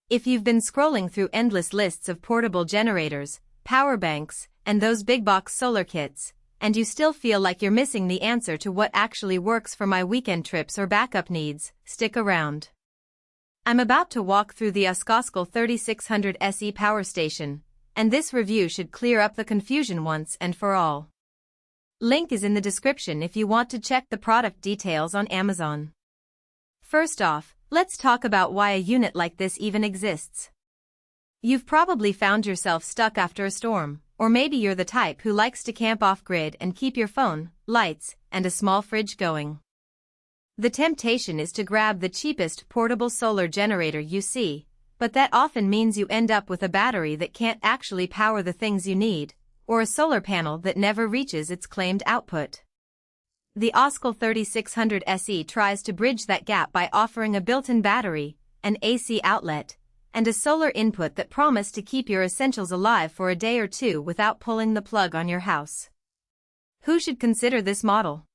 If you've been scrolling through endless lists of portable generators, power banks, and those big box solar kits, and you still feel like you're missing the answer to what actually works for my weekend trips or backup needs, stick around. I'm about to walk through the OSCAL 3600SE power station, and this review should clear up the confusion once and for all. Link is in the description if you want to check the product details on Amazon. First off, let's talk about why a unit like this even exists. You've probably found yourself stuck after a storm, or maybe you're the type who likes to camp off-grid and keep your phone, lights, and a small fridge going. The temptation is to grab the cheapest portable solar generator you see, but that often means you end up with a battery that can't actually power the things you need, or a solar panel that never reaches its claimed output. The OSCAL 3600SE tries to bridge that gap by offering a built-in battery, an AC outlet, and a solar input that promise to keep your essentials alive for a day or two without pulling the plug on your house. Who should consider this model?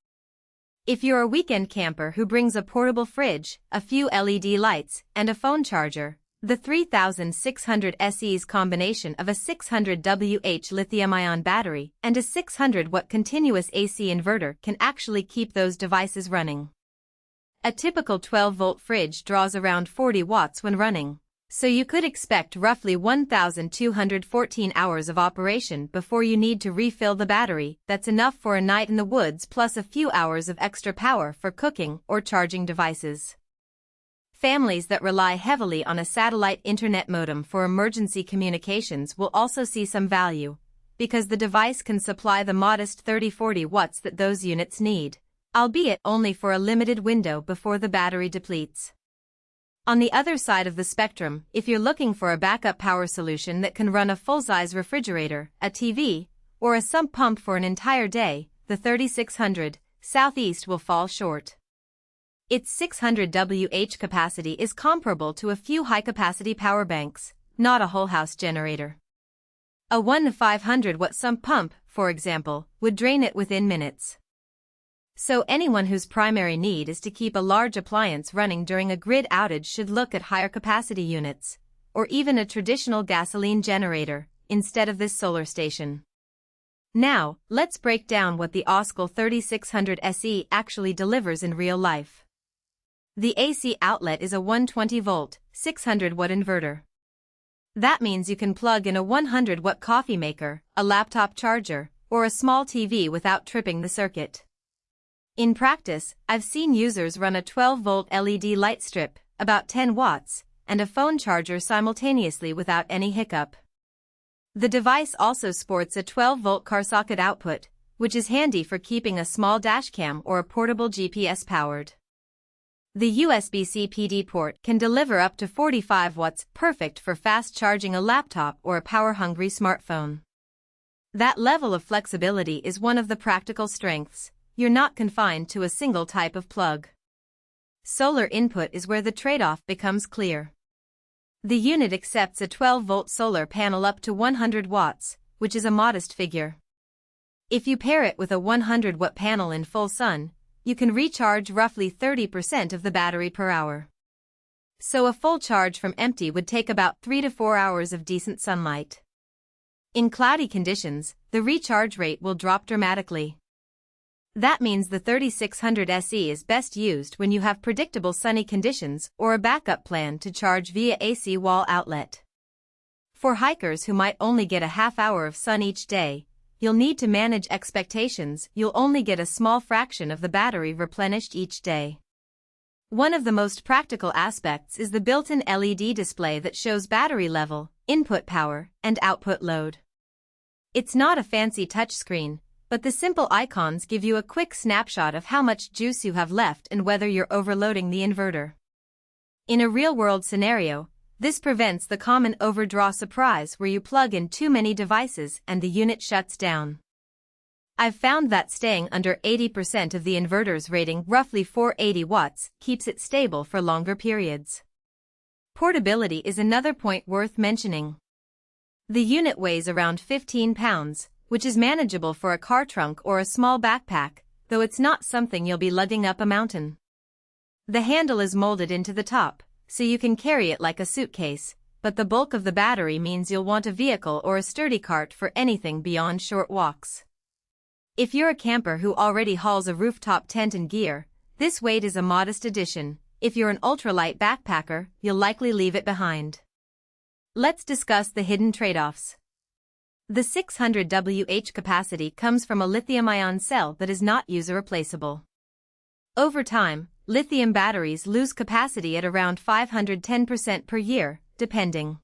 If you're a weekend camper who brings a portable fridge, a few LED lights, and a phone charger, the 3600SE's combination of a 600Wh lithium-ion battery and a 600-watt continuous AC inverter can actually keep those devices running. A typical 12-volt fridge draws around 40 watts when running, so you could expect roughly 1,214 hours of operation before you need to refill the battery. That's enough for a night in the woods plus a few hours of extra power for cooking or charging devices. Families that rely heavily on a satellite internet modem for emergency communications will also see some value, because the device can supply the modest 30-40 watts that those units need, albeit only for a limited window before the battery depletes. On the other side of the spectrum, if you're looking for a backup power solution that can run a full-size refrigerator, a TV, or a sump pump for an entire day, the 3600 Southeast will fall short. Its 600 Wh capacity is comparable to a few high-capacity power banks, not a whole-house generator. A 1-500-watt sump pump, for example, would drain it within minutes. So anyone whose primary need is to keep a large appliance running during a grid outage should look at higher capacity units, or even a traditional gasoline generator, instead of this solar station. Now, let's break down what the OSCAL 3600SE actually delivers in real life. The AC outlet is a 120-volt, 600-watt inverter. That means you can plug in a 100-watt coffee maker, a laptop charger, or a small TV without tripping the circuit. In practice, I've seen users run a 12-volt LED light strip, about 10 watts, and a phone charger simultaneously without any hiccup. The device also sports a 12-volt car socket output, which is handy for keeping a small dashcam or a portable GPS powered. The USB-C PD port can deliver up to 45 watts, perfect for fast charging a laptop or a power-hungry smartphone. That level of flexibility is one of the practical strengths. You're not confined to a single type of plug. Solar input is where the trade-off becomes clear. The unit accepts a 12-volt solar panel up to 100 watts, which is a modest figure. If you pair it with a 100-watt panel in full sun, you can recharge roughly 30% of the battery per hour. So a full charge from empty would take about 3 to 4 hours of decent sunlight. In cloudy conditions, the recharge rate will drop dramatically. That means the 3600SE is best used when you have predictable sunny conditions or a backup plan to charge via AC wall outlet. For hikers who might only get a half hour of sun each day, you'll need to manage expectations. You'll only get a small fraction of the battery replenished each day. One of the most practical aspects is the built-in LED display that shows battery level, input power, and output load. It's not a fancy touchscreen, but the simple icons give you a quick snapshot of how much juice you have left and whether you're overloading the inverter. In a real-world scenario, this prevents the common overdraw surprise where you plug in too many devices and the unit shuts down. I've found that staying under 80% of the inverter's rating, roughly 480 watts, keeps it stable for longer periods. Portability is another point worth mentioning. The unit weighs around 15 pounds, which is manageable for a car trunk or a small backpack, though it's not something you'll be lugging up a mountain. The handle is molded into the top, so you can carry it like a suitcase, but the bulk of the battery means you'll want a vehicle or a sturdy cart for anything beyond short walks. If you're a camper who already hauls a rooftop tent and gear, this weight is a modest addition. If you're an ultralight backpacker, you'll likely leave it behind. Let's discuss the hidden trade-offs. The 600 Wh capacity comes from a lithium-ion cell that is not user-replaceable. Over time, lithium batteries lose capacity at around 510% per year, depending